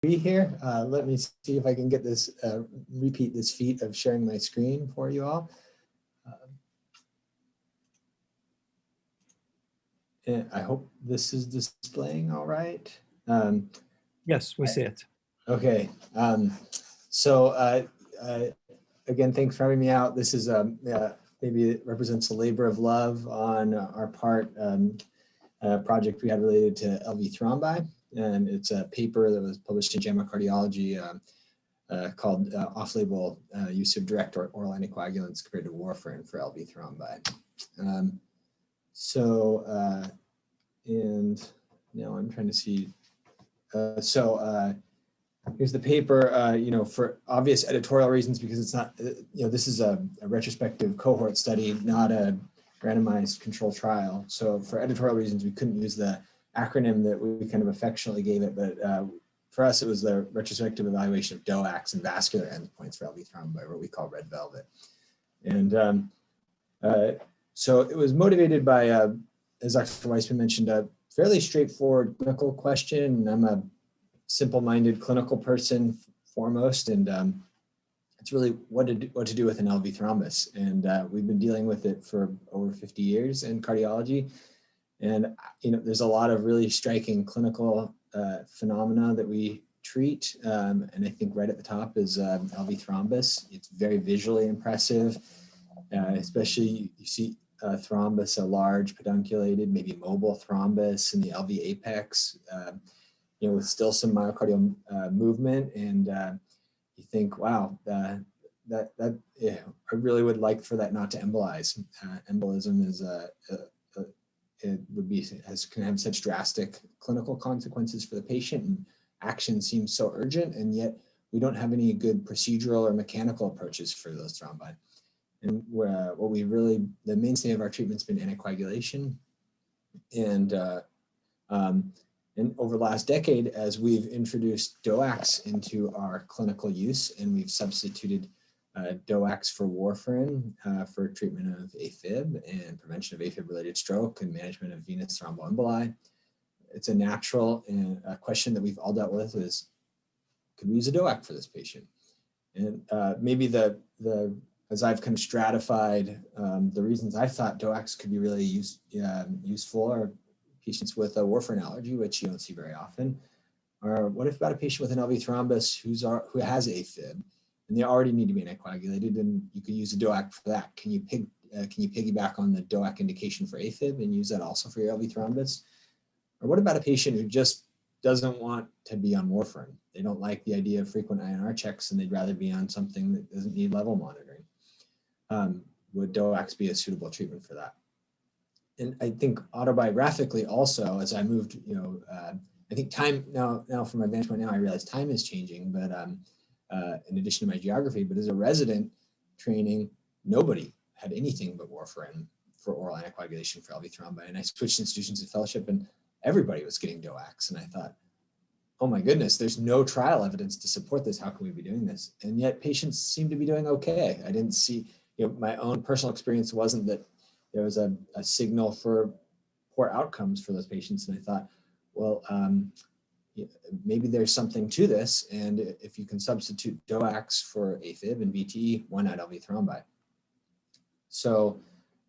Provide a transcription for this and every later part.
be here. Let me see if I can get this, repeat this feat of sharing my screen for you all. And I hope this is displaying all right. Yes, we see it. Okay. Again, thanks for having me out. This is maybe it represents a labor of love on our part, a project we had related to LV Thrombi. And it's a paper that was published in JAMA Cardiology called Off-Label Use of Direct Oral Anticoagulants Compared to Warfarin for LV Thrombi. And now I'm trying to see. Here's the paper, for obvious editorial reasons, because it's not, this is a retrospective cohort study, not a randomized control trial. So for editorial reasons, we couldn't use the acronym that we kind of affectionately gave it, but for us, it was the retrospective evaluation of DOACs and vascular endpoints for LV thrombi, what we call red velvet. And so it was motivated by, as Dr. Weissman mentioned, a fairly straightforward clinical question. I'm a simple-minded clinical person foremost, and it's really what to do with an LV thrombus. And we've been dealing with it for over 50 years in cardiology. And there's a lot of really striking clinical phenomena that we treat. And I think right at the top is LV thrombus. It's very visually impressive, especially you see thrombus, a large pedunculated, maybe mobile thrombus in the LV apex, with still some myocardial movement. And you think, wow, I really would like for that not to embolize. Embolism is can have such drastic clinical consequences for the patient, and action seems so urgent, and yet we don't have any good procedural or mechanical approaches for those thrombi. And the mainstay of our treatment's been anticoagulation. And over the last decade, as we've introduced DOACs into our clinical use, and we've substituted DOACs for warfarin for treatment of AFib and prevention of AFib-related stroke and management of venous thromboemboli. It's a natural question that we've all dealt with is, could we use a DOAC for this patient? And maybe as I've kind of stratified the reasons I thought DOACs could be really useful are patients with a warfarin allergy, which you don't see very often. Or what if about a patient with an LV thrombus who has AFib, and they already need to be anticoagulated, and you could use a DOAC for that? Can you piggyback on the DOAC indication for AFib and use that also for your LV thrombus? Or what about a patient who just doesn't want to be on warfarin? They don't like the idea of frequent INR checks, and they'd rather be on something that doesn't need level monitoring. Would DOACs be a suitable treatment for that? And I think autobiographically also, as I moved, I think time now from my vantage point now, I realize time is changing, but in addition to my geography, but as a resident training, nobody had anything but warfarin for oral anticoagulation for LV thrombi. And I switched institutions of fellowship, and everybody was getting DOACs. And I thought, oh my goodness, there's no trial evidence to support this. How can we be doing this? And yet patients seem to be doing okay. I didn't see, my own personal experience wasn't that there was a signal for poor outcomes for those patients. And I thought, well, maybe there's something to this. And if you can substitute DOACs for AFib and VTE, why not LV thrombi? So,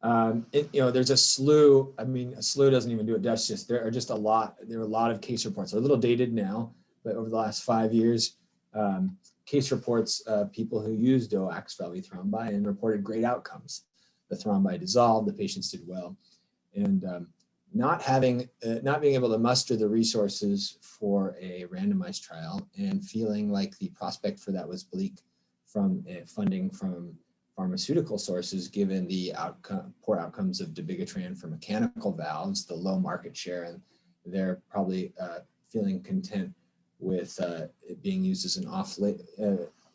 there's a slew. I mean, a slew doesn't even do it justice. There are a lot of case reports. They're a little dated now, but over the last 5 years, case reports of people who used DOACs for LV thrombi and reported great outcomes. The thrombi dissolved, the patients did well. And not being able to muster the resources for a randomized trial and feeling like the prospect for that was bleak from funding from pharmaceutical sources, given the poor outcomes of dabigatran for mechanical valves, the low market share, and they're probably feeling content with it being used as an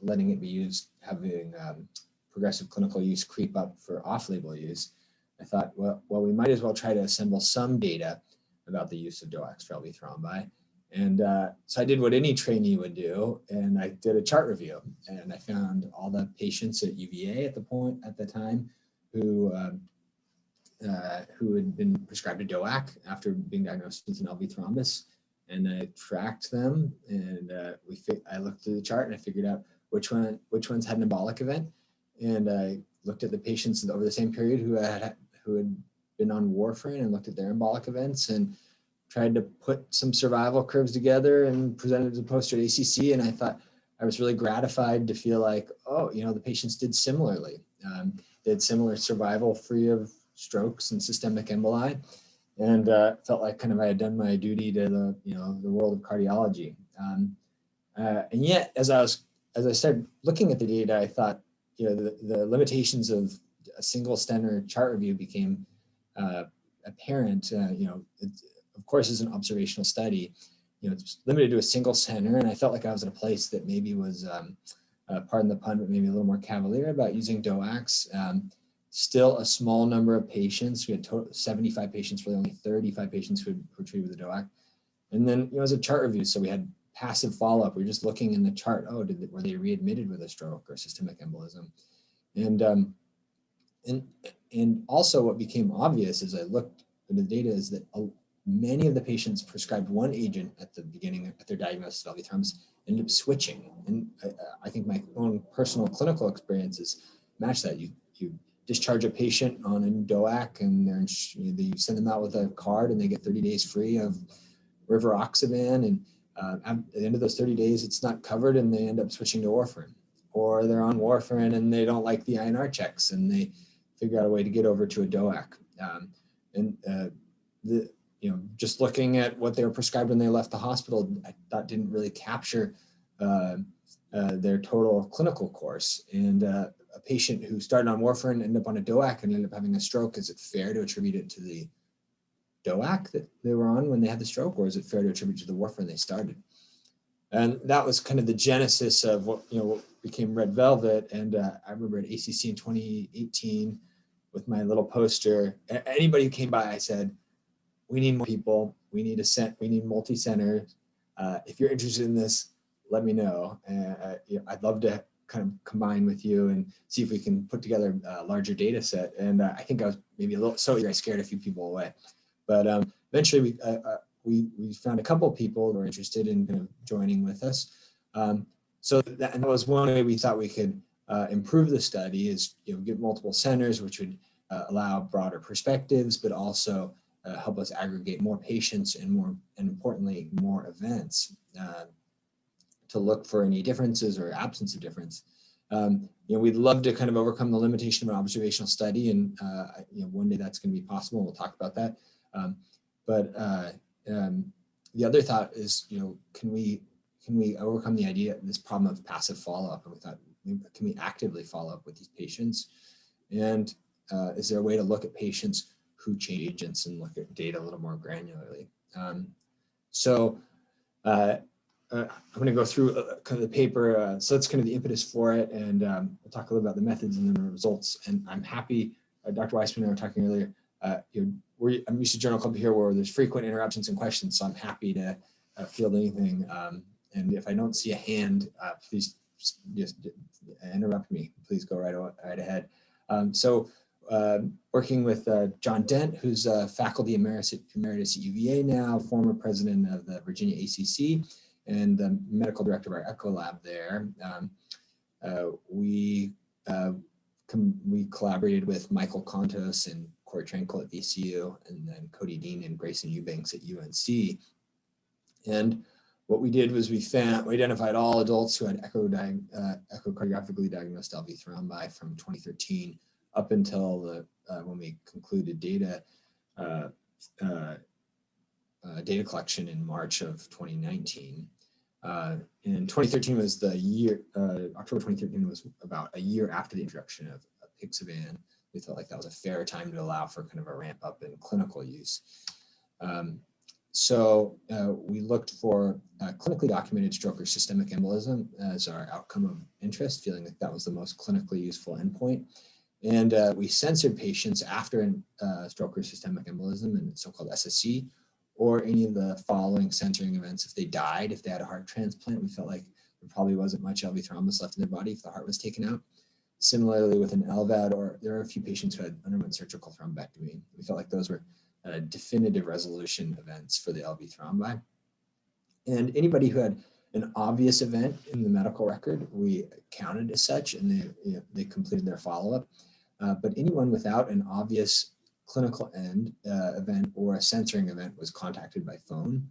letting it be used, having progressive clinical use creep up for off-label use. I thought, well, we might as well try to assemble some data about the use of DOACs for LV thrombi. And so I did what any trainee would do, and I did a chart review, and I found all the patients at UVA at the time who had been prescribed a DOAC after being diagnosed with an LV thrombus. and I tracked them, and I looked through the chart and I figured out which ones had an embolic event, and I looked at the patients over the same period who had been on warfarin and looked at their embolic events and tried to put some survival curves together and presented a poster at ACC. And I thought I was really gratified to feel like, oh, the patients did similarly. They had similar survival free of strokes and systemic emboli, and felt like kind of I had done my duty to the world of cardiology. And yet, as I started looking at the data, I thought, the limitations of a single center chart review became apparent. Of course, as an observational study, it's limited to a single center, and I felt like I was at a place that maybe was, pardon the pun, but maybe a little more cavalier about using DOACs. Still a small number of patients. We had 75 patients, really only 35 patients who were treated with a DOAC. And then, it was a chart review, so we had passive follow-up. We were just looking in the chart. Oh, were they readmitted with a stroke or systemic embolism? And also what became obvious as I looked at the data is that many of the patients prescribed one agent at the beginning at their diagnosis of LV thrombus ended up switching. And I think my own personal clinical experiences match that. You discharge a patient on a DOAC, and you send them out with a card, and they get 30 days free of rivaroxaban, and at the end of those 30 days, it's not covered, and they end up switching to warfarin. Or they're on warfarin and they don't like the INR checks, and they figure out a way to get over to a DOAC. Just looking at what they were prescribed when they left the hospital, I thought didn't really capture their total clinical course. And a patient who started on warfarin ended up on a DOAC and ended up having a stroke. Is it fair to attribute it to the DOAC that they were on when they had the stroke, or is it fair to attribute to the warfarin they started? And that was kind of the genesis of what became Red Velvet. And I remember at ACC in 2018 with my little poster. Anybody who came by, I said, "We need more people. We need multi-center. If you're interested in this, let me know. I'd love to kind of combine with you and see if we can put together a larger data set." And I think I was maybe a little I scared a few people away. But eventually we found a couple of people who were interested in kind of joining with us. So that was one way we thought we could improve the study, is get multiple centers, which would allow broader perspectives, but also help us aggregate more patients and importantly, more events to look for any differences or absence of difference. We'd love to kind of overcome the limitation of an observational study, and one day that's going to be possible. We'll talk about that. But the other thought is, can we overcome this problem of passive follow-up? And we thought, can we actively follow up with these patients? And is there a way to look at patients who change agents and look at data a little more granularly? So I'm going to go through kind of the paper. So that's kind of the impetus for it, and we'll talk a little about the methods and then the results. And I'm happy, Dr. Weissman and I were talking earlier, I'm used to Journal Club here where there's frequent interruptions and questions, so I'm happy to field anything. And if I don't see a hand, please just interrupt me. Please go right ahead. Working with John Dent, who's a faculty emeritus at UVA now, former president of the Virginia ACC, and the medical director of our Echo Lab there. We collaborated with Michael Kontos and Corey Tranquil at VCU, and then Cody Dean and Grayson Eubanks at UNC. And what we did was we identified all adults who had echocardiographically diagnosed LV thrombi from 2013 up until when we concluded data collection in March of 2019. And 2013 was the year, October 2013 was about a year after the introduction of Apixaban. We felt like that was a fair time to allow for kind of a ramp up in clinical use. So we looked for clinically documented stroke or systemic embolism as our outcome of interest, feeling like that was the most clinically useful endpoint. And we censored patients after stroke or systemic embolism and so-called SSC, or any of the following censoring events. If they died, if they had a heart transplant, we felt like there probably wasn't much LV thrombus left in their body if the heart was taken out. Similarly, with an LVAD, or there are a few patients who had underwent surgical thrombectomy. We felt like those were definitive resolution events for the LV thrombi. And anybody who had an obvious event in the medical record, we counted as such, and they completed their follow-up. But anyone without an obvious clinical event or a censoring event was contacted by phone.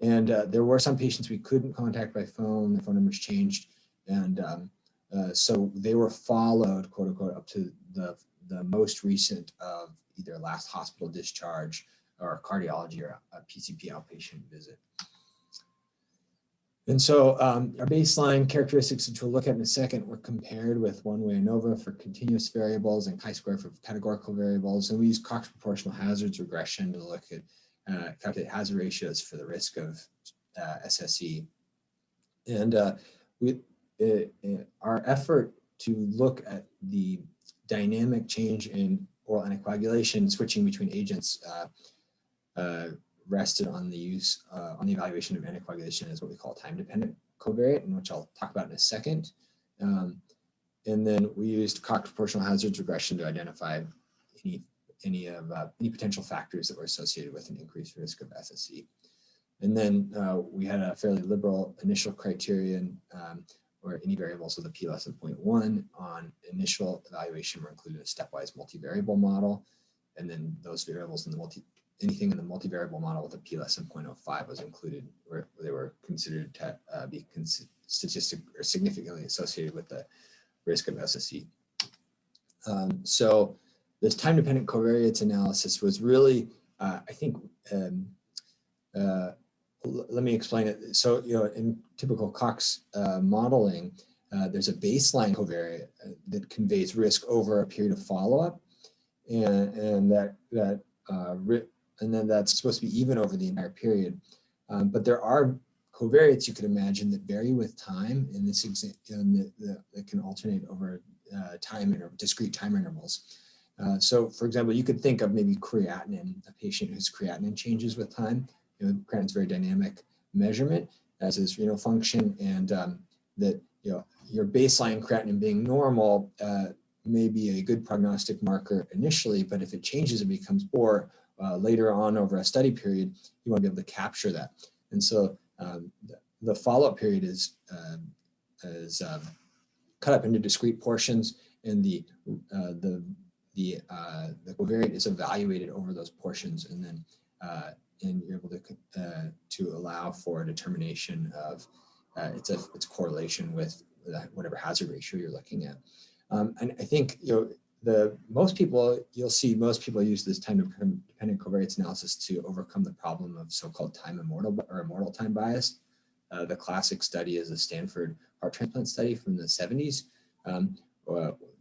And there were some patients we couldn't contact by phone, the phone numbers changed. And so they were followed, quote unquote, up to the most recent of either last hospital discharge or cardiology or a PCP outpatient visit. And so our baseline characteristics, which we'll look at in a second, were compared with one-way ANOVA for continuous variables and chi-square for categorical variables. And we used Cox proportional hazards regression to look at calculate hazard ratios for the risk of SSE. And our effort to look at the dynamic change in oral anticoagulation switching between agents rested on the use, on the evaluation of anticoagulation as what we call time-dependent covariate, and which I'll talk about in a second. And then we used Cox proportional hazards regression to identify any potential factors that were associated with an increased risk of SSE. And then we had a fairly liberal initial criterion where any variables with a p less than 0.1 on initial evaluation were included in a stepwise multivariable model. And then those variables in the anything in the multivariable model with a p less than 0.05 was included, where they were considered to be statistically or significantly associated with the risk of SSE. So this time-dependent covariates analysis was really, I think, let me explain it. So, in typical Cox modeling, there's a baseline covariate that conveys risk over a period of follow-up, and then that's supposed to be even over the entire period. But there are covariates you could imagine that vary with time, in this that can alternate over discrete time intervals. So, for example, you could think of maybe creatinine, a patient whose creatinine changes with time. Creatinine is a very dynamic measurement, as is renal function, and that your baseline creatinine being normal may be a good prognostic marker initially, but if it changes and becomes poor later on over a study period, you want to be able to capture that. And so the follow-up period is cut up into discrete portions, and the covariate is evaluated over those portions, and then and you're able to allow for a determination of its correlation with whatever hazard ratio you're looking at. And I think most people use this time-dependent covariates analysis to overcome the problem of so-called time immortal or immortal time bias. The classic study is a Stanford heart transplant study from the 70s,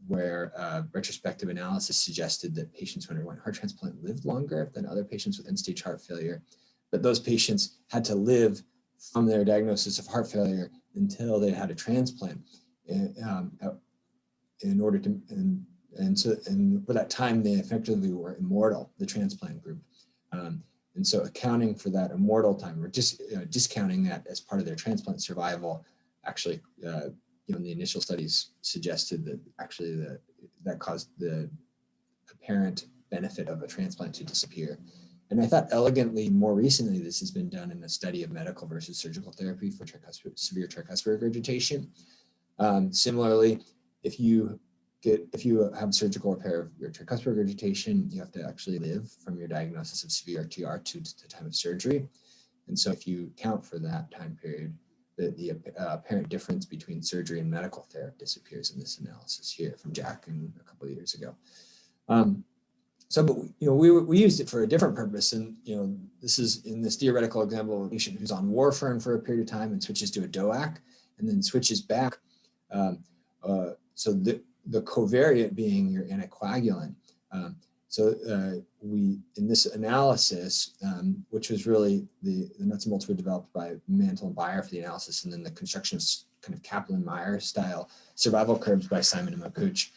where retrospective analysis suggested that patients who underwent heart transplant lived longer than other patients with end-stage heart failure, but those patients had to live from their diagnosis of heart failure until they had a transplant in order to, and for that time they effectively were immortal, the transplant group. And so accounting for that immortal time, or just discounting that as part of their transplant survival, actually the initial studies suggested that actually that caused the apparent benefit of a transplant to disappear. And I thought elegantly, more recently, this has been done in a study of medical versus surgical therapy for severe tricuspid regurgitation. Similarly, if you have surgical repair of your tricuspid regurgitation, you have to actually live from your diagnosis of severe TR to the time of surgery. And so if you count for that time period, the apparent difference between surgery and medical therapy disappears in this analysis here from Jack a couple of years ago. But we used it for a different purpose, and this is in this theoretical example of a patient who's on warfarin for a period of time and switches to a DOAC, and then switches back. So the covariate being your anticoagulant. We, in this analysis, which was really the nuts and bolts were developed by Mantle and Beyer for the analysis, and then the construction of kind of Kaplan-Meier style survival curves by Simon and McCouch,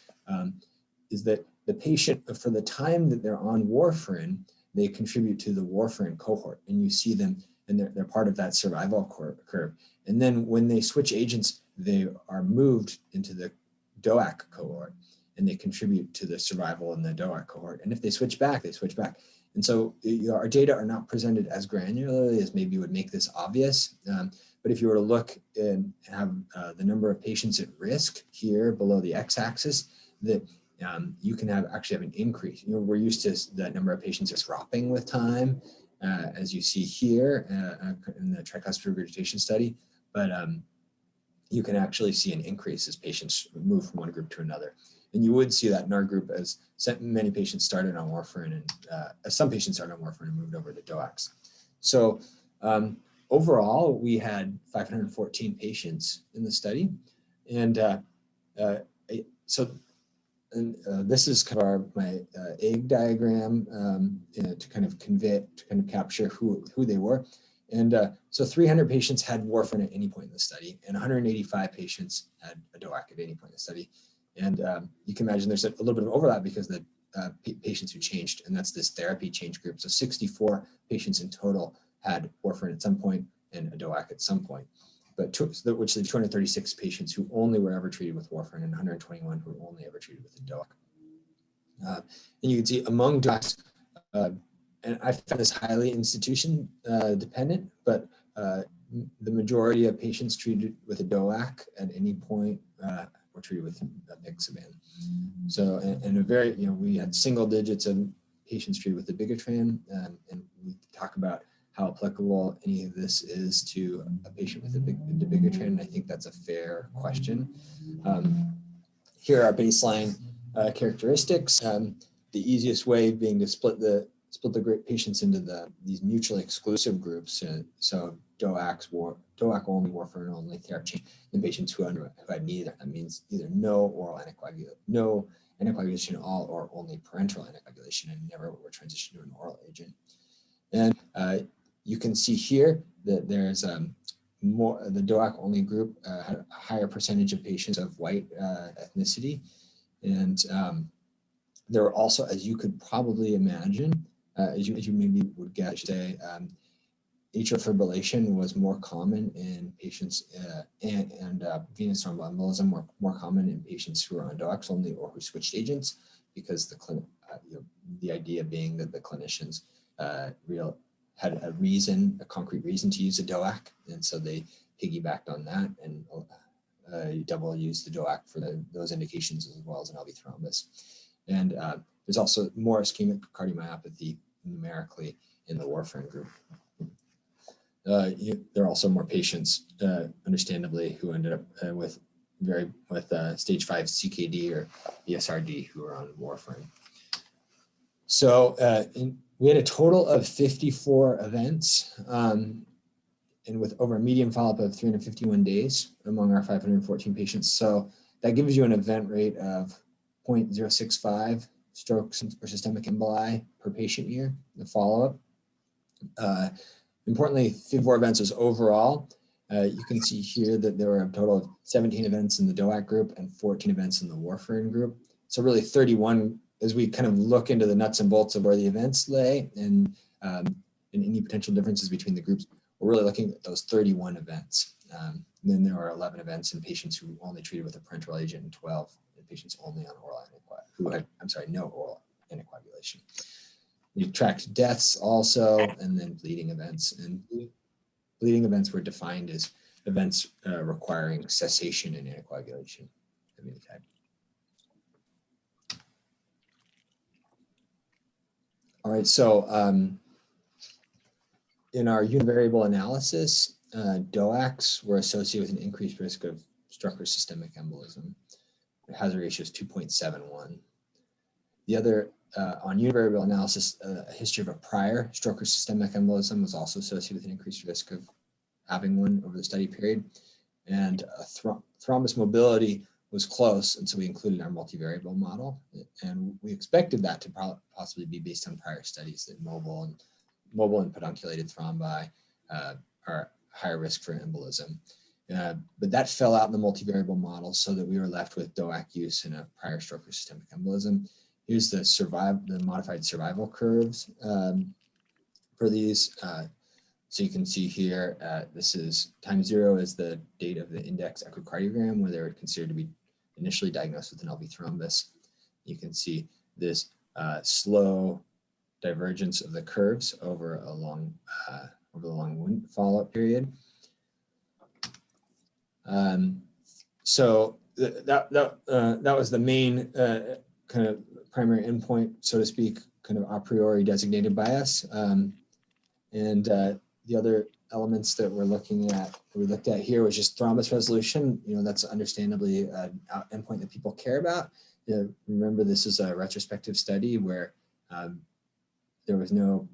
is that the patient, for the time that they're on warfarin, they contribute to the warfarin cohort, and you see them, and they're part of that survival curve. And then when they switch agents, they are moved into the DOAC cohort, and they contribute to the survival in the DOAC cohort. And if they switch back, they switch back. And so our data are not presented as granularly as maybe would make this obvious. But if you were to look and have the number of patients at risk here below the x-axis, that you can actually have an increase. We're used to that number of patients just dropping with time, as you see here in the tricuspid regurgitation study. But you can actually see an increase as patients move from one group to another. And you would see that in our group as many patients started on warfarin and some patients started on warfarin and moved over to DOACs. So overall, we had 514 patients in the study. And this is kind of my egg diagram to kind of capture who they were. And so 300 patients had warfarin at any point in the study, and 185 patients had a DOAC at any point in the study. And you can imagine there's a little bit of overlap because the patients who changed, and that's this therapy change group. So 64 patients in total had warfarin at some point and a DOAC at some point, which leaves 236 patients who only were ever treated with warfarin and 121 who were only ever treated with a DOAC. And you can see among DOACs, and I found this highly institution dependent, but the majority of patients treated with a DOAC at any point were treated with apixaban. So, and a very, we had single digits of patients treated with dabigatran, and we talk about how applicable any of this is to a patient with dabigatran, and I think that's a fair question. Here are baseline characteristics. The easiest way being to split the patients into these mutually exclusive groups. So DOAC only, warfarin only, therapy, and patients who had neither. That means either no oral anticoagulation at all, or only parenteral anticoagulation and never were transitioned to an oral agent. And you can see here that there's the DOAC only group had a higher percentage of patients of white ethnicity. And there were also, as you could probably imagine, as you maybe would guess, I should say, atrial fibrillation was more common in patients and venous thromboembolism were more common in patients who are on DOACs only or who switched agents, because the idea being that the clinicians had a concrete reason to use a DOAC, and so they piggybacked on that and double used the DOAC for those indications as well as an LV thrombus. And there's also more ischemic cardiomyopathy numerically in the warfarin group. There are also more patients, understandably, who ended up with stage 5 CKD or ESRD who are on warfarin. So we had a total of 54 events, and with over a median follow-up of 351 days among our 514 patients. So that gives you an event rate of 0.065 strokes or systemic emboli per patient year, the follow-up. Importantly, 54 events was overall. You can see here that there were a total of 17 events in the DOAC group and 14 events in the warfarin group. So really 31, as we kind of look into the nuts and bolts of where the events lay and any potential differences between the groups, we're really looking at those 31 events. And then there were 11 events in patients who only treated with a parenteral agent and 12 in patients only on oral who had, no oral anticoagulation. We tracked deaths also, and then bleeding events. And bleeding events were defined as events requiring cessation in anticoagulation of any type. All right, so in our univariable analysis, DOACs were associated with an increased risk of stroke or systemic embolism. The hazard ratio is 2.71. The other, on univariable analysis, a history of a prior stroke or systemic embolism was also associated with an increased risk of having one over the study period. And thrombus mobility was close, and so we included our multivariable model. And we expected that to possibly be based on prior studies that mobile and pedunculated thrombi are higher risk for embolism. But that fell out in the multivariable model, so that we were left with DOAC use in a prior stroke or systemic embolism. Here's the modified survival curves for these. So you can see here, this is time 0 is the date of the index echocardiogram where they were considered to be initially diagnosed with an LV thrombus. You can see this slow divergence of the curves over a long over the long follow-up period. So that was the main kind of primary endpoint, so to speak, kind of a priori designated by us. And the other elements that we looked at here was just thrombus resolution. You know, that's understandably an endpoint that people care about. You know, remember, this is a retrospective study where there was no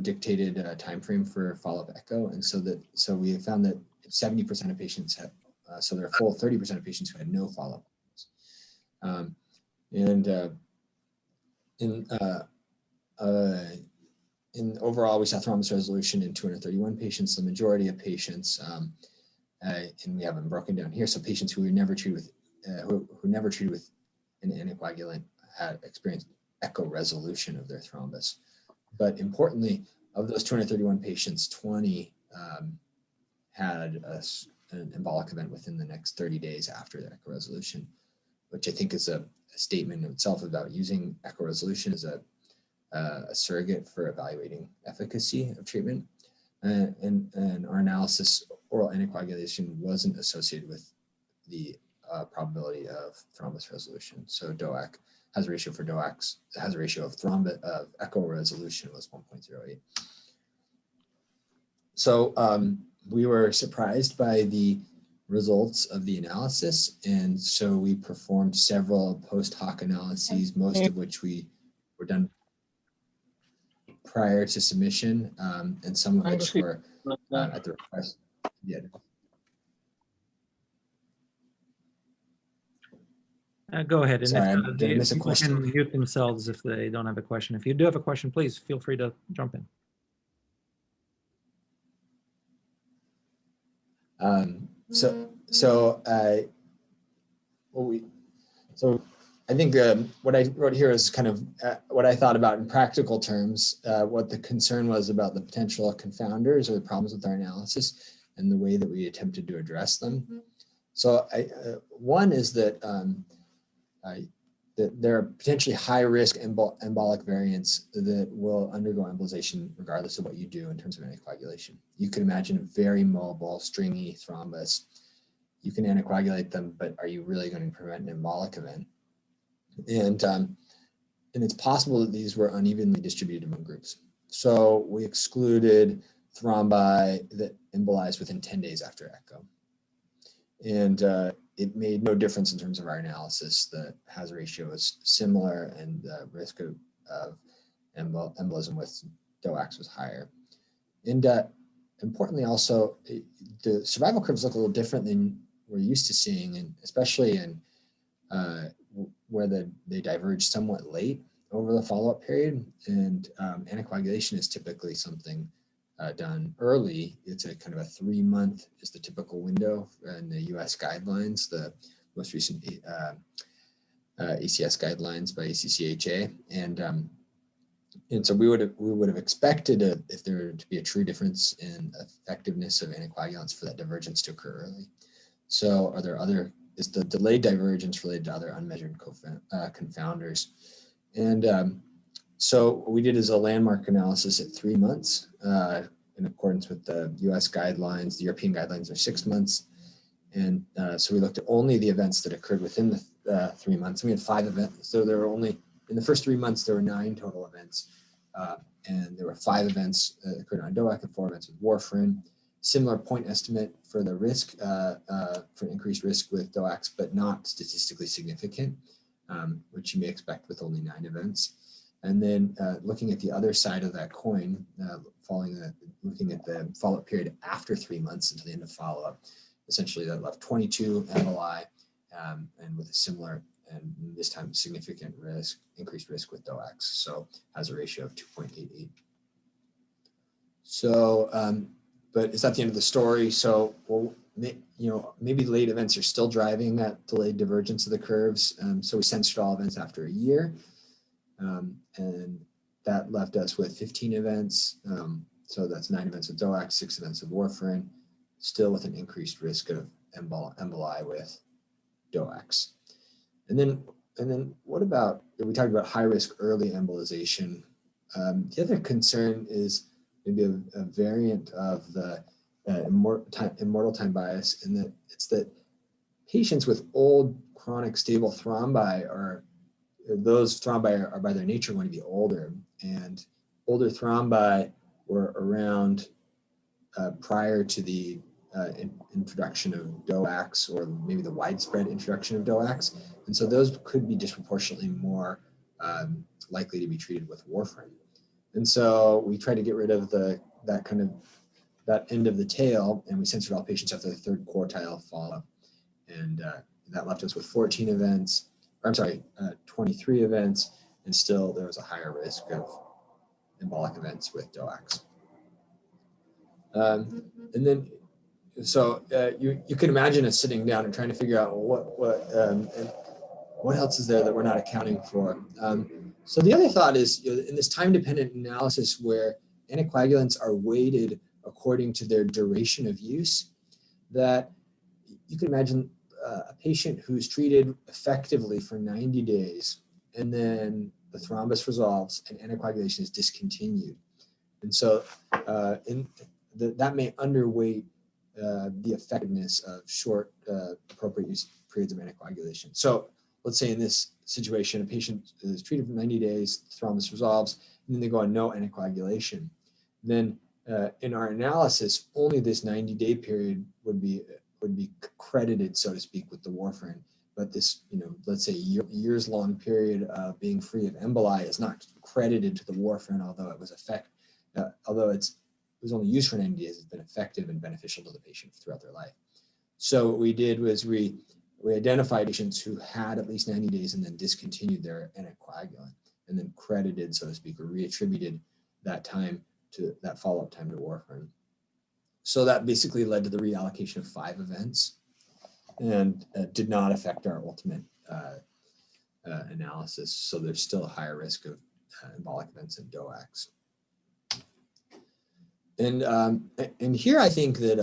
dictated time frame for follow-up echo, and so we found that 70% of patients had, so there are full 30% of patients who had no follow-up. In overall, we saw thrombus resolution in 231 patients, the majority of patients, and we have them broken down here. So patients who were never treated with, who never treated with an anticoagulant had experienced echo resolution of their thrombus. But importantly, of those 231 patients, 20 had an embolic event within the next 30 days after the echo resolution, which I think is a statement in itself about using echo resolution as a surrogate for evaluating efficacy of treatment. And our analysis, oral anticoagulation wasn't associated with the probability of thrombus resolution. So DOAC has a ratio for DOACs, has a ratio of echo resolution was 1.08. So we were surprised by the results of the analysis. And so we performed several post hoc analyses, most of which were done prior to submission, and some of which were at the request. Yeah. Go ahead. And sorry, did I miss a question? People can mute themselves if they don't have a question. If you do have a question, please feel free to jump in. So I think what I wrote here is kind of what I thought about in practical terms, what the concern was about the potential confounders or the problems with our analysis and the way that we attempted to address them. So one is that that there are potentially high-risk embolic variants that will undergo embolization regardless of what you do in terms of anticoagulation. You could imagine a very mobile, stringy thrombus. You can anticoagulate them, but are you really going to prevent an embolic event? And it's possible that these were unevenly distributed among groups. So we excluded thrombi that embolized within 10 days after echo. And it made no difference in terms of our analysis. The hazard ratio was similar and the risk of embolism with DOACs was higher. And importantly also, the survival curves look a little different than we're used to seeing, and especially in where they diverge somewhat late over the follow-up period. And anticoagulation is typically something done early. It's a kind of a 3-month is the typical window in the US guidelines, the most recent ACS guidelines by ACCHA. And so we would have expected if there were to be a true difference in effectiveness of anticoagulants for that divergence to occur early. So is the delayed divergence related to other unmeasured confounders? And so what we did is a landmark analysis at 3 months in accordance with the US guidelines. The European guidelines are 6 months. And so we looked at only the events that occurred within the 3 months. And we had 5 events. So there were only, in the first 3 months, there were 9 total events. And there were 5 events that occurred on DOAC and 4 events with Warfarin. Similar point estimate for the risk, for increased risk with DOACs, but not statistically significant, which you may expect with only 9 events. And then looking at the other side of that coin, looking at the follow-up period after 3 months until the end of follow-up, essentially that left 22 emboli, and with a similar, and this time significant risk, increased risk with DOACs. So has a ratio of 2.88. So, but is that the end of the story? So, well, maybe late events are still driving that delayed divergence of the curves. So we censored all events after a year. And that left us with 15 events. So that's 9 events with DOAC, 6 events with Warfarin, still with an increased risk of emboli with DOACs. And then and then what about, we talked about high risk early embolization. The other concern is maybe a variant of the immortal time bias, in that it's that patients with old chronic stable thrombi those thrombi are by their nature going to be older, and older thrombi were around prior to the introduction of DOACs, or maybe the widespread introduction of DOACs. And so those could be disproportionately more likely to be treated with warfarin. And so we tried to get rid of that end of the tail, and we censored all patients after the third quartile follow-up. And that left us with 14 events, or I'm sorry, 23 events, and still there was a higher risk of embolic events with DOACs. And then, so you can imagine us sitting down and trying to figure out what else is there that we're not accounting for. So the other thought is, in this time-dependent analysis where anticoagulants are weighted according to their duration of use, that you can imagine a patient who's treated effectively for 90 days, and then the thrombus resolves and anticoagulation is discontinued. And so that may underweight the effectiveness of short appropriate use periods of anticoagulation. So let's say in this situation, a patient is treated for 90 days, thrombus resolves, and then they go on no anticoagulation. Then in our analysis, only this 90-day period would be credited, so to speak, with the warfarin. But this, let's say years-long period of being free of emboli is not credited to the warfarin, although it was although it was only used for 90 days, it's been effective and beneficial to the patient throughout their life. So what we did was we identified patients who had at least 90 days and then discontinued their anticoagulant, and then credited, so to speak, or reattributed that time to that follow-up time to warfarin. So that basically led to the reallocation of 5 events, and did not affect our ultimate analysis. So there's still a higher risk of embolic events in DOACs. And here I think that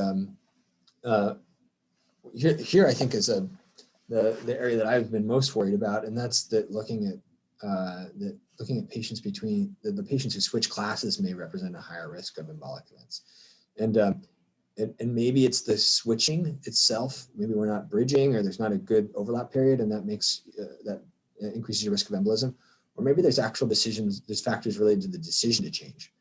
here I think is the area that I've been most worried about, and that's that looking at patients between the patients who switch classes may represent a higher risk of embolic events. And maybe it's the switching itself. Maybe we're not bridging, or there's not a good overlap period, and that makes that increases your risk of embolism. Or maybe there's actual decisions, there's factors related to the decision to change.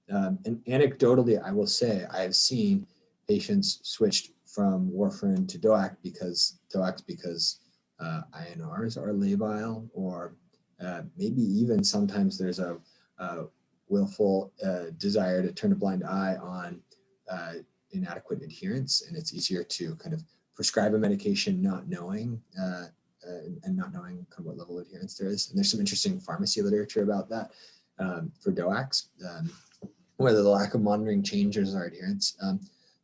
And anecdotally, I will say I have seen patients switched from warfarin to DOACs because INRs are labile, or maybe even sometimes there's a willful desire to turn a blind eye on inadequate adherence, and it's easier to kind of prescribe a medication not knowing and not knowing kind of what level of adherence there is. And there's some interesting pharmacy literature about that for DOACs, whether the lack of monitoring changes our adherence.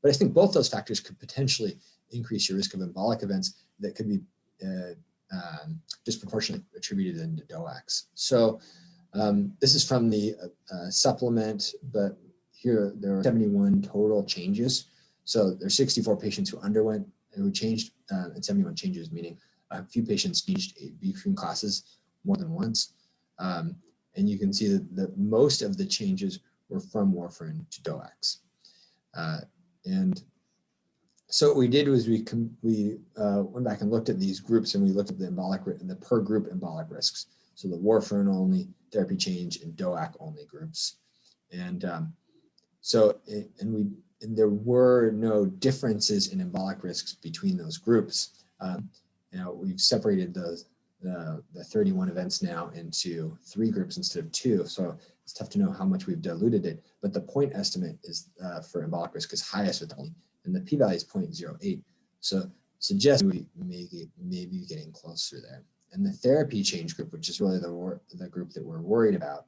But I think both those factors could potentially increase your risk of embolic events that could be disproportionately attributed into DOACs. So this is from the supplement, but here there are 71 total changes. So there's 64 patients who changed, and 71 changes, meaning a few patients changed between classes more than once. And you can see that most of the changes were from warfarin to DOACs. And so what we did was we went back and looked at these groups, and we looked at the per group embolic risks. So the warfarin only, therapy change, and DOAC only groups. And there were no differences in embolic risks between those groups. We've separated the 31 events now into 3 groups instead of 2. So it's tough to know how much we've diluted it, but the point estimate is for embolic risk is highest with only, and the p-value is 0.08. So suggests we may be getting closer there. And the therapy change group, which is really the group that we're worried about,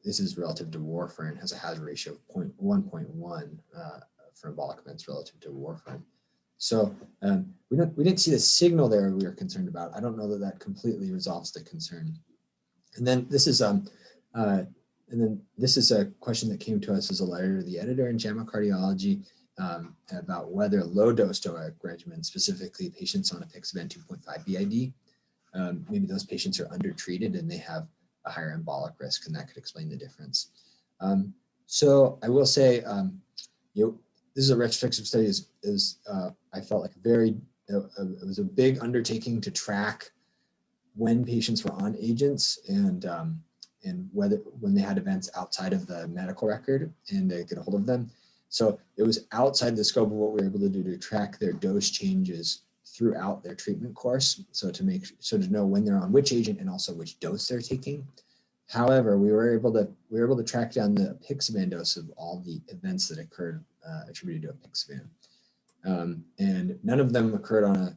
this is relative to warfarin, has a hazard ratio of 1.1 for embolic events relative to warfarin. So we didn't see the signal there we were concerned about. I don't know that completely resolves the concern. And then this is a question that came to us as a letter to the editor in JAMA Cardiology. about whether low-dose DOAC regimen, specifically patients on apixaban 2.5 BID, maybe those patients are undertreated and they have a higher embolic risk, and that could explain the difference. So I will say, this is a retrospective study. I felt like it was a big undertaking to track when patients were on agents and when they had events outside of the medical record and to get a hold of them. So it was outside the scope of what we were able to do to track their dose changes throughout their treatment course. So to know when they're on which agent and also which dose they're taking. However, we were able to track down the apixaban dose of all the events that occurred attributed to apixaban. And none of them occurred on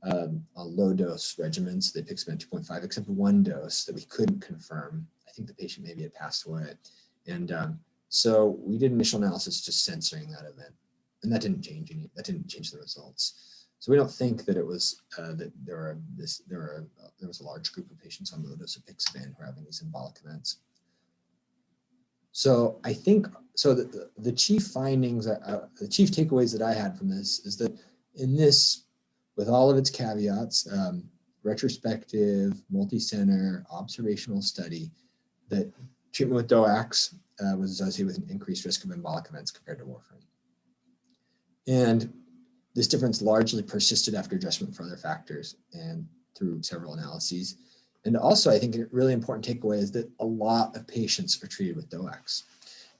a low dose regimen, so the apixaban 2.5, except one dose that we couldn't confirm. I think the patient maybe had passed away. And so we did initial analysis just censoring that event, and that didn't change the results. So we don't think that it was that there was a large group of patients on low dose apixaban who are having these embolic events. So I think the chief findings, the chief takeaways that I had from this is that in this, with all of its caveats, retrospective, multi-center, observational study, that treatment with DOACs was associated with an increased risk of embolic events compared to warfarin. And this difference largely persisted after adjustment for other factors and through several analyses. And also, I think a really important takeaway is that a lot of patients are treated with DOACs,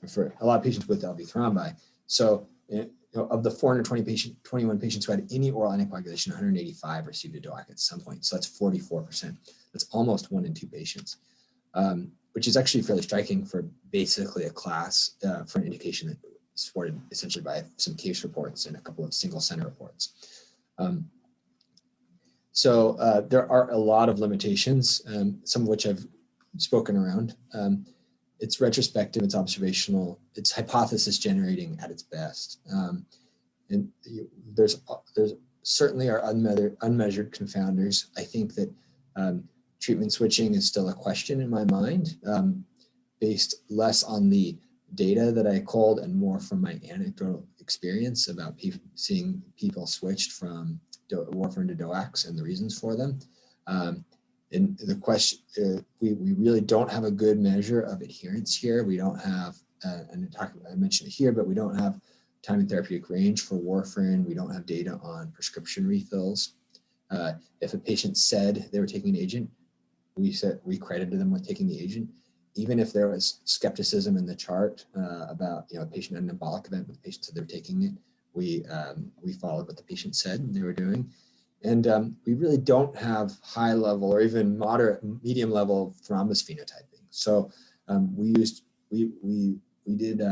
for a lot of patients with LV thrombi. So of the 21 patients who had any oral anticoagulation, 185 received a DOAC at some point. So that's 44%. That's almost 1 in 2 patients, which is actually fairly striking for basically a class for an indication that is supported essentially by some case reports and a couple of single center reports. So there are a lot of limitations, some of which I've spoken around. It's retrospective, it's observational, it's hypothesis generating at its best. And there's certainly are unmeasured confounders. I think that treatment switching is still a question in my mind, based less on the data that I culled and more from my anecdotal experience about seeing people switched from warfarin to DOACs and the reasons for them. And the question, we really don't have a good measure of adherence here. We don't have, and I mentioned it here, but we don't have time and therapeutic range for warfarin. We don't have data on prescription refills. If a patient said they were taking an agent, we credited them with taking the agent. Even if there was skepticism in the chart about, a patient had an embolic event, but the patient said they were taking it, we followed what the patient said they were doing. And we really don't have high level or even moderate, medium level thrombus phenotyping. So we did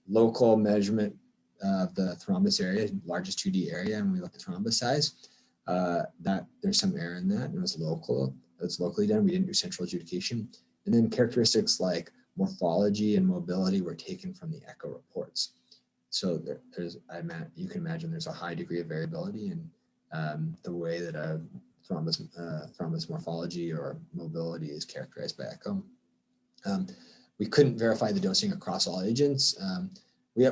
local measurement of the thrombus area, largest 2D area, and we looked at thrombus size. That there's some error in that, and it was local. It's locally done. We didn't do central adjudication. And then characteristics like morphology and mobility were taken from the echo reports. So you can imagine there's a high degree of variability in the way that a thrombus morphology or mobility is characterized by echo. We couldn't verify the dosing across all agents. We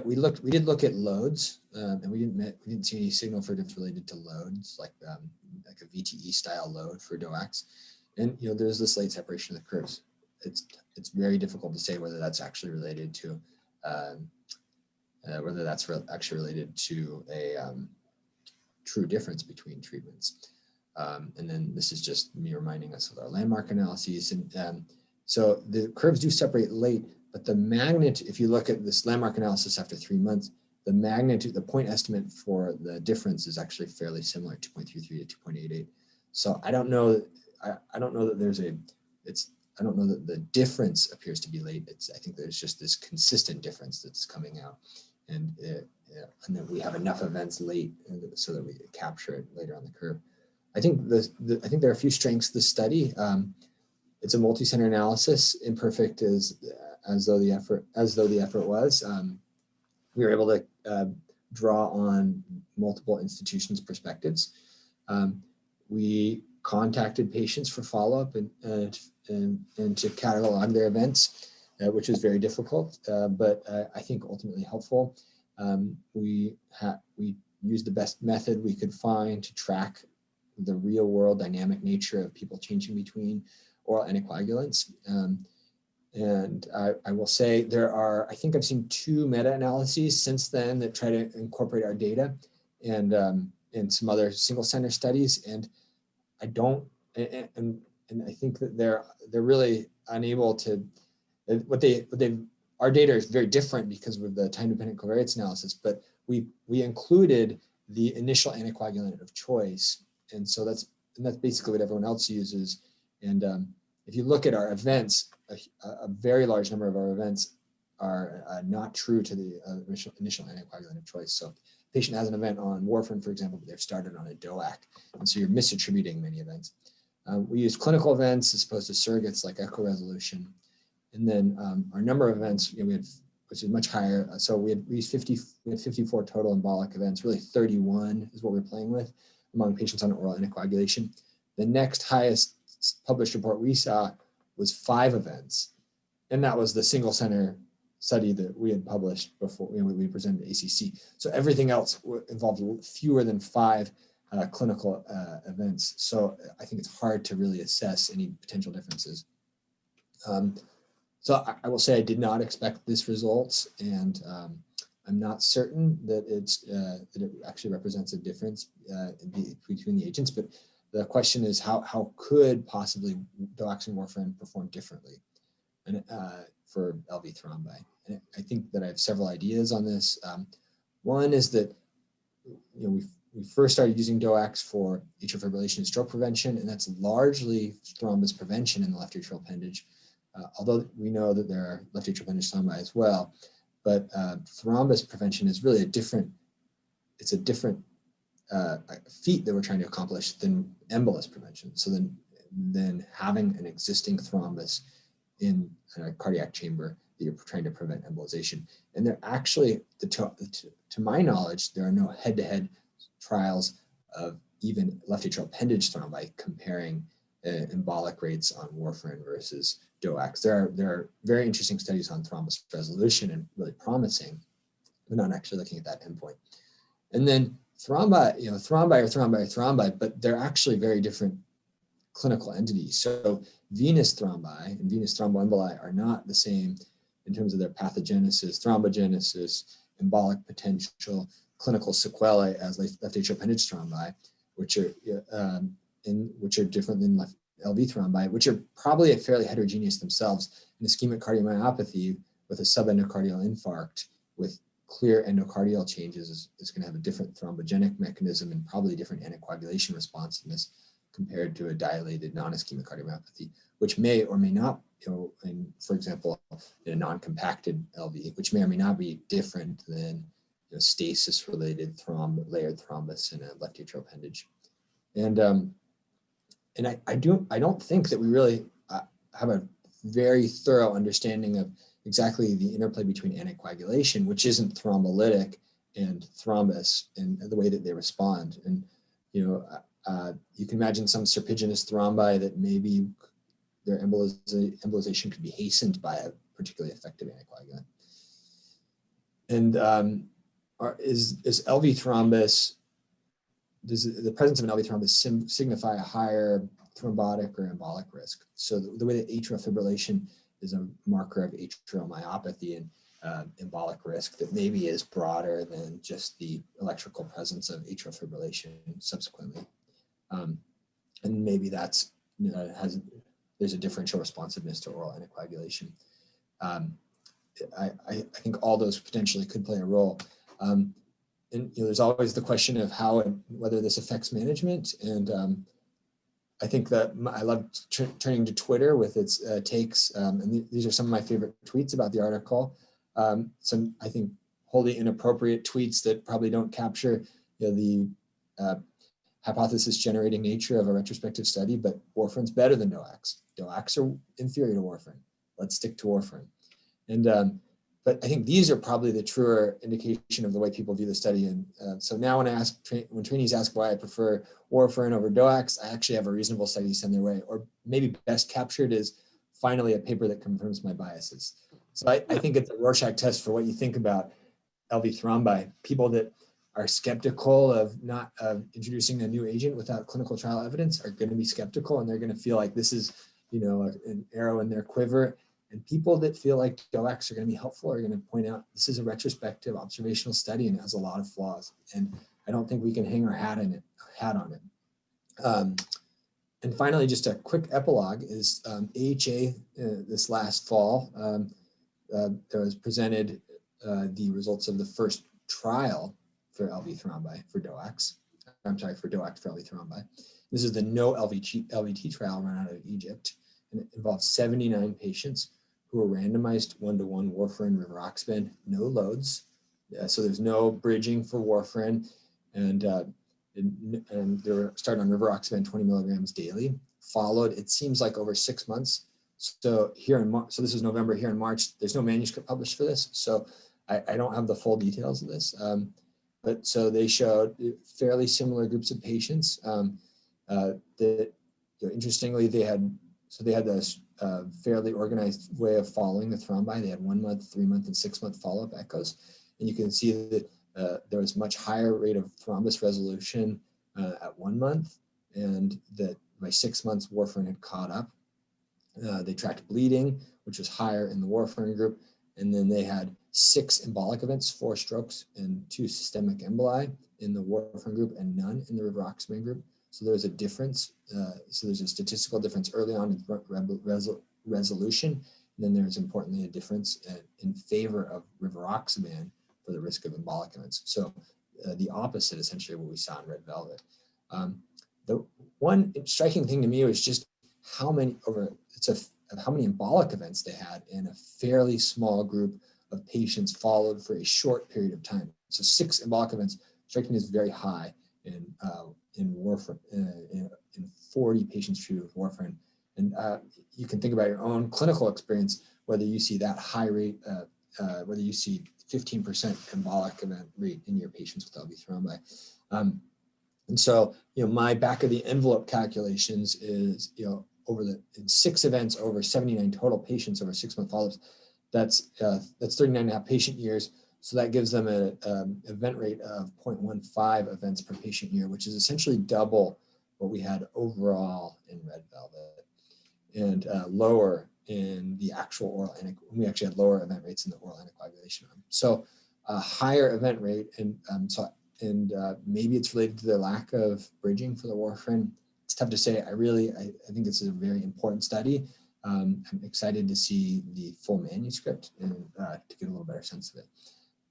did look at loads, and we didn't see any signal for difference related to loads, like a VTE style load for DOACs. And there's this late separation of the curves. It's very difficult to say whether that's actually related to actually related to a true difference between treatments. And then this is just me reminding us of our landmark analyses. And so the curves do separate late, but the magnitude, if you look at this landmark analysis after 3 months, the magnitude, the point estimate for the difference is actually fairly similar, 2.33 to 2.88. So I don't know that I don't know that the difference appears to be late. I think there's just this consistent difference that's coming out, and then we have enough events late so that we capture it later on the curve. I think I think there are a few strengths to the study. It's a multi-center analysis, imperfect as though the effort was. We were able to draw on multiple institutions' perspectives. We contacted patients for follow-up and to catalog their events, which was very difficult, but I think ultimately helpful. We used the best method we could find to track the real world dynamic nature of people changing between oral anticoagulants. And I will say I think I've seen 2 meta-analyses since then that try to incorporate our data and some other single center studies. And I don't, and I think that they're really unable to, our data is very different because of the time-dependent covariates analysis, but we included the initial anticoagulant of choice. And so that's basically what everyone else uses. And if you look at our events, a very large number of our events are not true to the initial anticoagulant of choice. So the patient has an event on warfarin, for example, but they've started on a DOAC. And so you're misattributing many events. We use clinical events as opposed to surrogates like echo resolution. And then our number of events, we had, which is much higher. So we had 54 total embolic events, really 31 is what we're playing with among patients on oral anticoagulation. The next highest published report we saw was 5 events. And that was the single center study that we had published before we presented at ACC. So everything else involved fewer than 5 clinical events. So I think it's hard to really assess any potential differences. So I will say I did not expect this results, and I'm not certain that that it actually represents a difference between the agents. But the question is how could possibly DOACs and warfarin perform differently, and for LV thrombi? And I think that I have several ideas on this. One is that we first started using DOACs for atrial fibrillation and stroke prevention, and that's largely thrombus prevention in the left atrial appendage. Although we know that there are left atrial appendage thrombi as well, but thrombus prevention is really a different feat that we're trying to accomplish than embolus prevention. So then having an existing thrombus in a cardiac chamber that you're trying to prevent embolization. And there actually, to my knowledge, there are no head-to-head trials of even left atrial appendage thrombi comparing embolic rates on warfarin versus DOACs. There are very interesting studies on thrombus resolution and really promising, but not actually looking at that endpoint. And then thrombi are thrombi, but they're actually very different clinical entities. So venous thrombi and venous thromboemboli are not the same in terms of their pathogenesis, thrombogenesis, embolic potential, clinical sequelae as left atrial appendage thrombi, which are different than LV thrombi, which are probably fairly heterogeneous themselves. An ischemic cardiomyopathy with a subendocardial infarct with clear endocardial changes is going to have a different thrombogenic mechanism and probably different anticoagulation responsiveness compared to a dilated non-ischemic cardiomyopathy, which may or may not, for example, in a non-compacted LV, which may or may not be different than stasis-related layered thrombus in a left atrial appendage. And I don't think that we really have a very thorough understanding of exactly the interplay between anticoagulation, which isn't thrombolytic, and thrombus and the way that they respond. And you can imagine some serpiginous thrombi that maybe their embolization could be hastened by a particularly effective anticoagulant. And is LV thrombus, does the presence of an LV thrombus signify a higher thrombotic or embolic risk? So the way that atrial fibrillation is a marker of atrial myopathy and embolic risk that maybe is broader than just the electrical presence of atrial fibrillation subsequently. And maybe that's, there's a differential responsiveness to oral anticoagulation. I think all those potentially could play a role. And there's always the question of how and whether this affects management. And I think that I love turning to Twitter with its takes. And these are some of my favorite tweets about the article. Some, I think, wholly inappropriate tweets that probably don't capture the hypothesis generating nature of a retrospective study, but warfarin's better than DOACs. DOACs are inferior to warfarin. Let's stick to warfarin. And but I think these are probably the truer indication of the way people view the study. And so now when trainees ask why I prefer warfarin over DOACs, I actually have a reasonable study to send their way, or maybe best captured is finally a paper that confirms my biases. So I think it's a Rorschach test for what you think about LV Thrombi. People that are skeptical of not introducing a new agent without clinical trial evidence are going to be skeptical, and they're going to feel like this is, an arrow in their quiver. And people that feel like DOACs are going to be helpful are going to point out this is a retrospective observational study and it has a lot of flaws. And I don't think we can hang our hat on it. And finally, just a quick epilogue is AHA this last fall. There was presented the results of the first trial for LV Thrombi for DOACs. I'm sorry, for DOAC for LV Thrombi. This is the no LVT trial run out of Egypt, and it involved 79 patients who were randomized 1-to-1 warfarin rivaroxaban, no loads. So there's no bridging for warfarin, and they're starting on rivaroxaban 20 milligrams daily, followed, it seems like, over 6 months. So here in March, so this is November, here in March, there's no manuscript published for this. So I don't have the full details of this. But so they showed fairly similar groups of patients that, interestingly, they had this fairly organized way of following the thrombi. They had 1 month, 3 month, and 6 month follow-up echoes. And you can see that there was much higher rate of thrombus resolution at 1 month, and that by 6 months, warfarin had caught up. They tracked bleeding, which was higher in the warfarin group. And then they had 6 embolic events, 4 strokes and 2 systemic emboli in the warfarin group and none in the rivaroxaban group. So there was a difference. So there's a statistical difference early on in resolution. And then there's importantly a difference in favor of rivaroxaban for the risk of embolic events. So the opposite, essentially, what we saw in Red Velvet. The one striking thing to me was just how many embolic events they had in a fairly small group of patients followed for a short period of time. So 6 embolic events, striking as very high in warfarin, in 40 patients treated with warfarin. And you can think about your own clinical experience, whether you see that high rate, whether you see 15% embolic event rate in your patients with LV thrombi. And so, my back of the envelope calculations is, in 6 events over 79 total patients over 6 month follow-ups, that's 39.5 patient years. So that gives them an event rate of 0.15 events per patient year, which is essentially double what we had overall in Red Velvet, and lower in the actual oral we actually had lower event rates in the oral anticoagulation arm. So a higher event rate, and maybe it's related to the lack of bridging for the warfarin. It's tough to say. I think this is a very important study. I'm excited to see the full manuscript and to get a little better sense of it.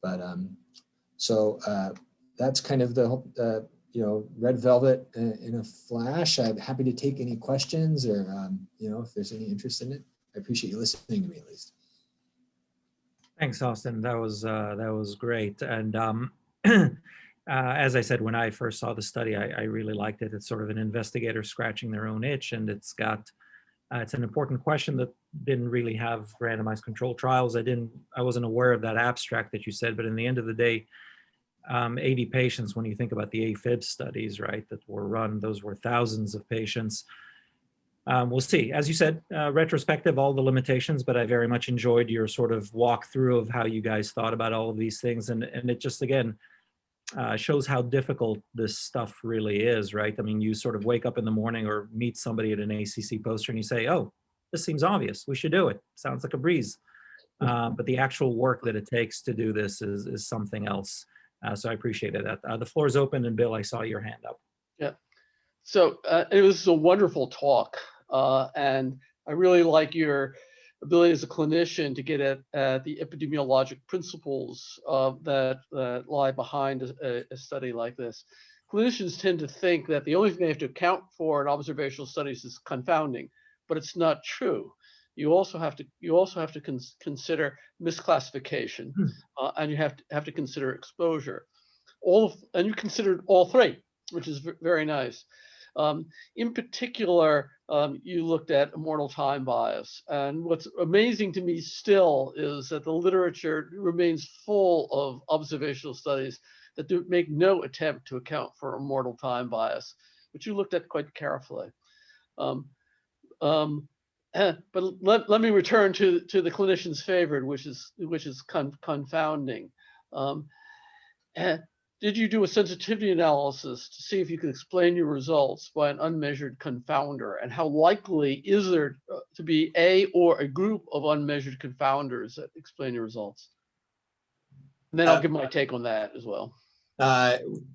But so that's kind of the Red Velvet in a flash. I'm happy to take any questions or if there's any interest in it. I appreciate you listening to me, at least. Thanks, Austin. That was great. And as I said, when I first saw the study, I really liked it. It's sort of an investigator scratching their own itch, and it's an important question that didn't really have randomized controlled trials. I wasn't aware of that abstract that you said, but in the end of the day, 80 patients, when you think about the AFib studies, right, that were run, those were thousands of patients. We'll see. As you said, retrospective, all the limitations, but I very much enjoyed your sort of walkthrough of how you guys thought about all of these things. And it just, again, shows how difficult this stuff really is, right? I mean, you sort of wake up in the morning or meet somebody at an ACC poster and you say, oh, this seems obvious. We should do it. Sounds like a breeze. But the actual work that it takes to do this is something else. So I appreciated that. The floor is open, and Bill, I saw your hand up. Yeah. So it was a wonderful talk. And I really like your ability as a clinician to get at the epidemiologic principles that lie behind a study like this. Clinicians tend to think that the only thing they have to account for in observational studies is confounding, but it's not true. You also have to consider misclassification, and you have to consider exposure. And you considered all 3, which is very nice. In particular, you looked at immortal time bias. And what's amazing to me still is that the literature remains full of observational studies that make no attempt to account for immortal time bias, which you looked at quite carefully. But let me return to the clinician's favorite, which is confounding. And did you do a sensitivity analysis to see if you could explain your results by an unmeasured confounder? And how likely is there to be a or a group of unmeasured confounders that explain your results? And then I'll give my take on that as well.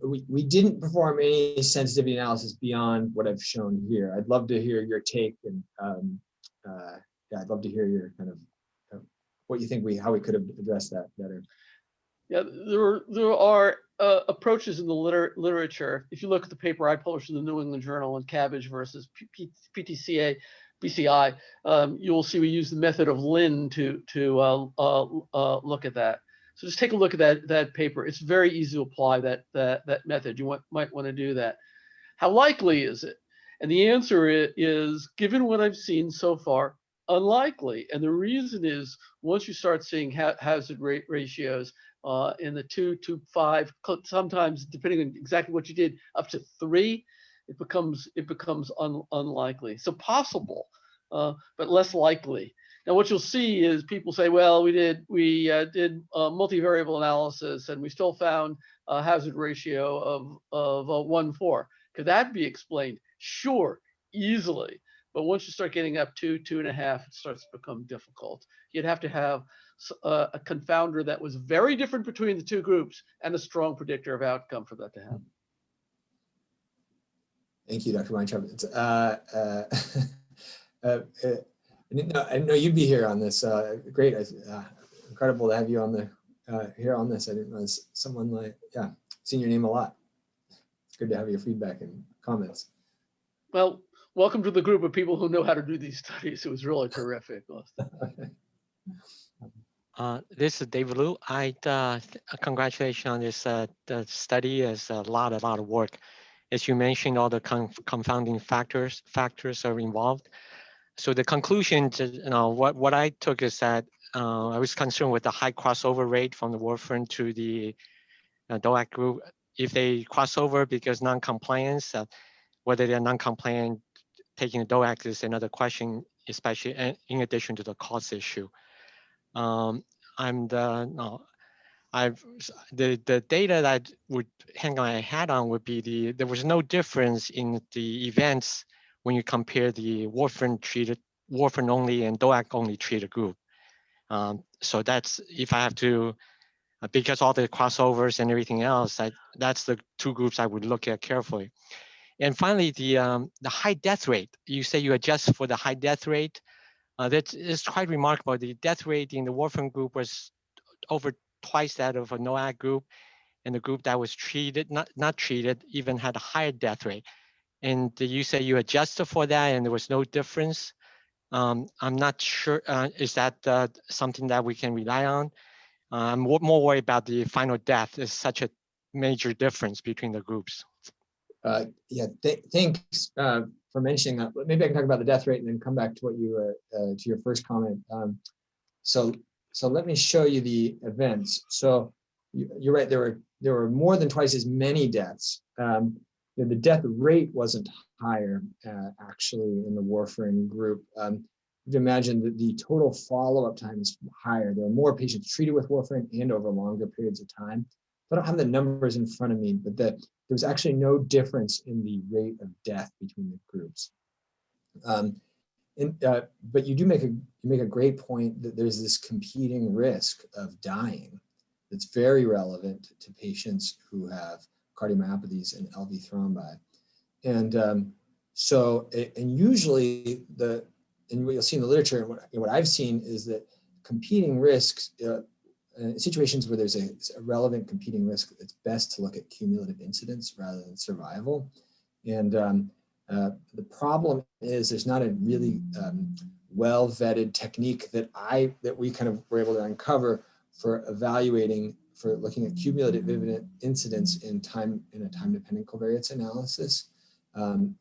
We didn't perform any sensitivity analysis beyond what I've shown here. I'd love to hear your take, and yeah, I'd love to hear your kind of what you think how we could have addressed that better. Yeah, there are approaches in the literature. If you look at the paper I published in the New England Journal on cabbage versus PTCA, BCI, you will see we use the method of Lin to look at that. So just take a look at that paper. It's very easy to apply that method. You might want to do that. How likely is it? And the answer is, given what I've seen so far, unlikely. And the reason is, once you start seeing hazard ratios in the 2 to 5, sometimes depending on exactly what you did, up to 3, it becomes unlikely. So possible, but less likely. Now, what you'll see is people say, well, we did multivariable analysis and we still found a hazard ratio of 1:4. Could that be explained? Sure, easily. But once you start getting up to 2.5, it starts to become difficult. You'd have to have a confounder that was very different between the two groups and a strong predictor of outcome for that to happen. Thank you, Dr. Weintraub. I didn't know you'd be here on this. Great, incredible to have you on here on this. I didn't know someone like, yeah, seen your name a lot. It's good to have your feedback and comments. Well, welcome to the group of people who know how to do these studies. It was really terrific. This is David Liu. Congratulations on this the study. Is a lot of work. As you mentioned, all the confounding factors are involved. So the conclusion, what I took is that I was concerned with the high crossover rate from the warfarin to the DOAC group. If they cross over because non-compliance, whether they're non-compliant taking the DOAC is another question, especially in addition to the cost issue. The data that would hang my hat on would be there was no difference in the events when you compare the warfarin only and DOAC only treated group. So that's, if I have to, because all the crossovers and everything else, that's the two groups I would look at carefully. And finally, the high death rate. You say you adjust for the high death rate. That is quite remarkable. The death rate in the warfarin group was over twice that of a NOAC group, and the group that was treated, not treated, even had a higher death rate. And you say you adjusted for that and there was no difference. I'm not sure, is that something that we can rely on? I'm more worried about the final death. Is such a major difference between the groups. Yeah, thanks for mentioning that. Maybe I can talk about the death rate and then come back to what you to your first comment. So let me show you the events. So you're right. There were more than twice as many deaths. The death rate wasn't higher actually in the warfarin group. You can imagine that the total follow-up time is higher. There are more patients treated with warfarin and over longer periods of time. I don't have the numbers in front of me, but there was actually no difference in the rate of death between the groups. But you make a great point that there's this competing risk of dying that's very relevant to patients who have cardiomyopathies and LV thrombi. And usually and what you'll see in the literature and what I've seen is that competing risks, situations where there's a relevant competing risk, it's best to look at cumulative incidence rather than survival. And the problem is there's not a really well-vetted technique that we kind of were able to uncover for looking at cumulative incidence in a time-dependent covariates analysis. And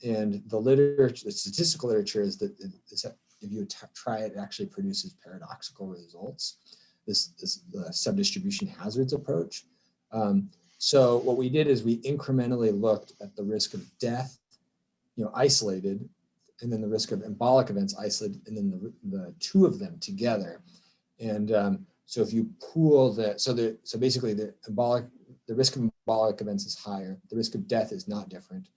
the statistical literature is that if you try it, it actually produces paradoxical results. This subdistribution hazards approach. So what we did is we incrementally looked at the risk of death, isolated, and then the risk of embolic events isolated, and then the two of them together. And So if you pool so basically the risk of embolic events is higher. The risk of death is not different.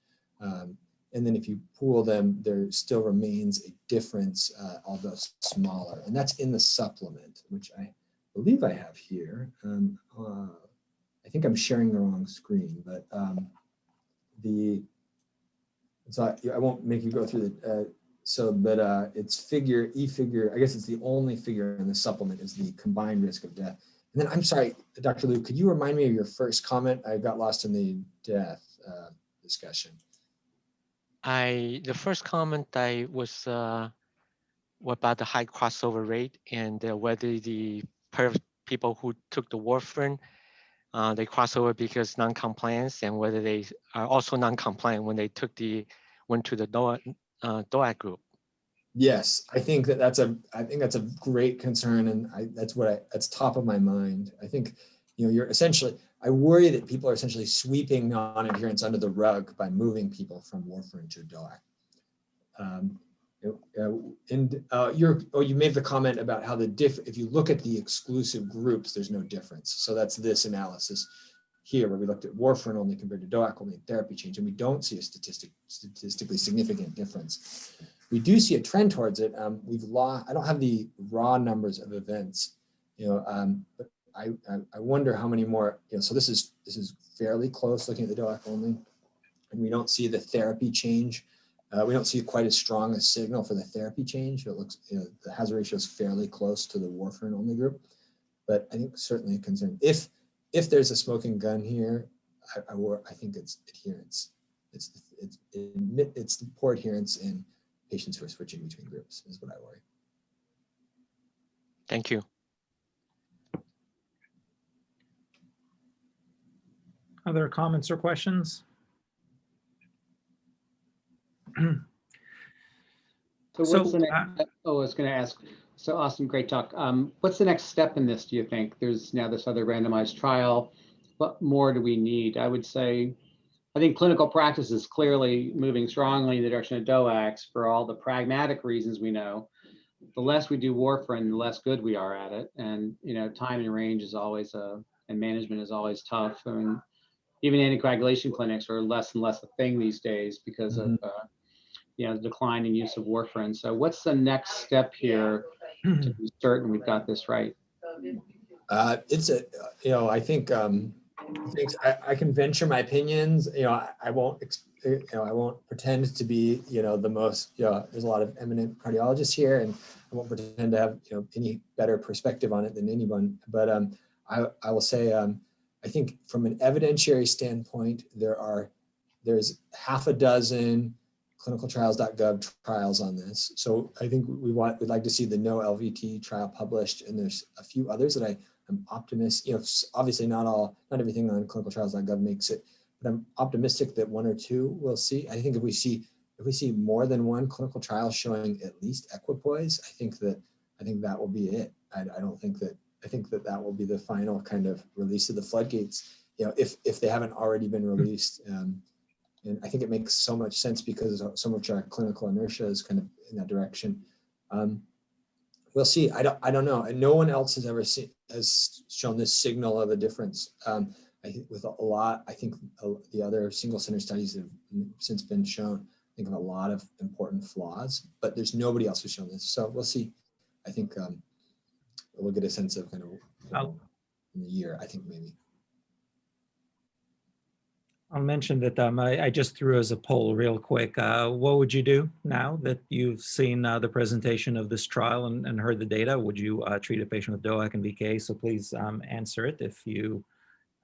And then if you pool them, there still remains a difference, although smaller. And that's in the supplement, which I believe I have here. I think I'm sharing the wrong screen, but so I won't make you go through the, it's figure, I guess it's the only figure in the supplement is the combined risk of death. And then I'm sorry, Dr. Liu, could you remind me of your first comment? I got lost in the death discussion. The first comment I was about the high crossover rate and whether the people who took the warfarin, they cross over because non-compliance, and whether they are also non-compliant when they went to the DOAC group. Yes, I think that's a great concern, and that's top of my mind. I think, you're essentially, I worry that people are essentially sweeping non-adherence under the rug by moving people from warfarin to DOAC. You made the comment about how if you look at the exclusive groups, there's no difference. So that's this analysis here, where we looked at warfarin only compared to DOAC only therapy change, and we don't see a statistically significant difference. We do see a trend towards it. I don't have the raw numbers of events, but I wonder how many more. So this is fairly close looking at the DOAC only, and we don't see the therapy change. We don't see quite as strong a signal for the therapy change. It looks, the hazard ratio is fairly close to the warfarin only group, but I think certainly a concern. If there's a smoking gun here, I think it's adherence. It's the poor adherence in patients who are switching between groups is what I worry. Thank you. Other comments or questions? So what's the next? I was going to ask. So Austin, great talk. What's the next step in this? Do you think there's now this other randomized trial? What more do we need? I would say, I think clinical practice is clearly moving strongly in the direction of DOACs for all the pragmatic reasons we know. The less we do warfarin, the less good we are at it. And time and range is always and management is always tough. I mean, even anticoagulation clinics are less and less a thing these days because of the decline in use of warfarin. So what's the next step here to be certain we've got this right? I think I can venture my opinions. I won't pretend to be the most. There's a lot of eminent cardiologists here, and I won't pretend to have any better perspective on it than anyone. But I will say I think from an evidentiary standpoint, there's half a dozen clinicaltrials.gov trials on this. So I think we'd like to see the no LVT trial published, and there's a few others that I'm optimistic. Obviously not everything on clinicaltrials.gov makes it, but I'm optimistic that one or two we'll see. I think if we see more than one clinical trial showing at least equipoise, I think that will be it. I think that will be the final kind of release of the floodgates. If they haven't already been released. And I think it makes so much sense because so much of our clinical inertia is kind of in that direction. We'll see. I don't know. And no one else has shown this signal of a difference. I think the other single center studies have since been shown. I think of a lot of important flaws, but there's nobody else who's shown this. So we'll see. I think we'll get a sense of kind of in the year. I think maybe. I'll mention that I just threw as a poll real quick. What would you do now that you've seen the presentation of this trial and heard the data? Would you treat a patient with DOAC and VK? So please answer it if you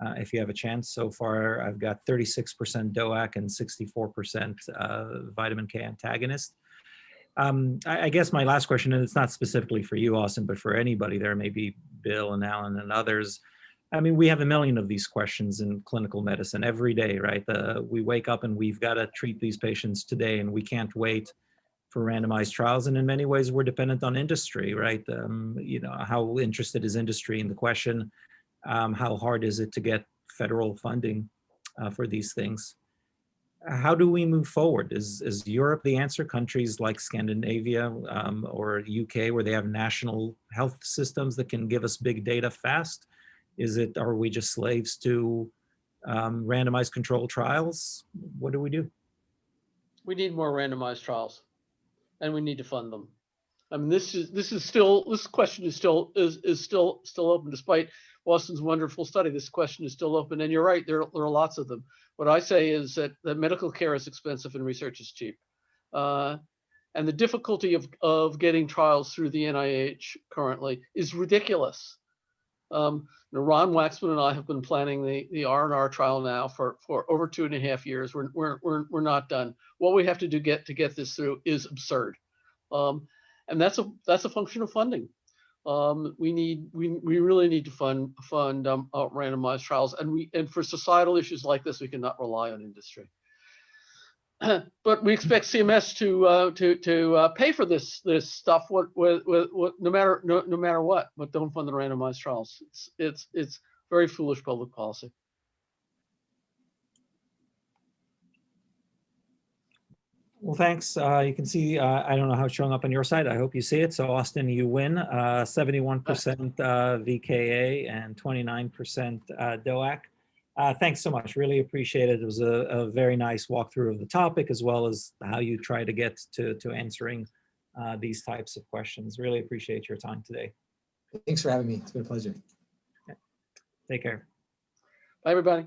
have a chance. So far, I've got 36% DOAC and 64% vitamin K antagonist. I guess my last question, and it's not specifically for you, Austin, but for anybody there, maybe Bill and Alan and others. I mean, we have a million of these questions in clinical medicine every day, right? We wake up and we've got to treat these patients today, and we can't wait for randomized trials. And in many ways, we're dependent on industry, right? How interested is industry in the question? How hard is it to get federal funding for these things? how do we move forward? Is Europe the answer? Countries like Scandinavia or UK, where they have national health systems that can give us big data fast? Are we just slaves to randomized controlled trials? What do we do? We need more randomized trials, and we need to fund them. I mean, this question is still open, despite Austin's wonderful study. This question is still open, and you're right. There are lots of them. What I say is that medical care is expensive and research is cheap, and the difficulty of getting trials through the NIH currently is ridiculous. Ron Waxman and I have been planning the R&R trial now for over 2.5 years. We're not done. What we have to do to get this through is absurd, and that's a function of funding. We really need to fund randomized trials, and for societal issues like this, we cannot rely on industry. But we expect CMS to pay for this stuff no matter what. But don't fund the randomized trials. It's very foolish public policy. Well, thanks. You can see, I don't know how it's showing up on your side. I hope you see it. So Austin, you win 71% VKA and 29% DOAC. Thanks so much. Really appreciate it. It was a very nice walkthrough of the topic, as well as how you try to get to answering these types of questions. Really appreciate your time today. Thanks for having me. It's been a pleasure. Take care. Bye, everybody.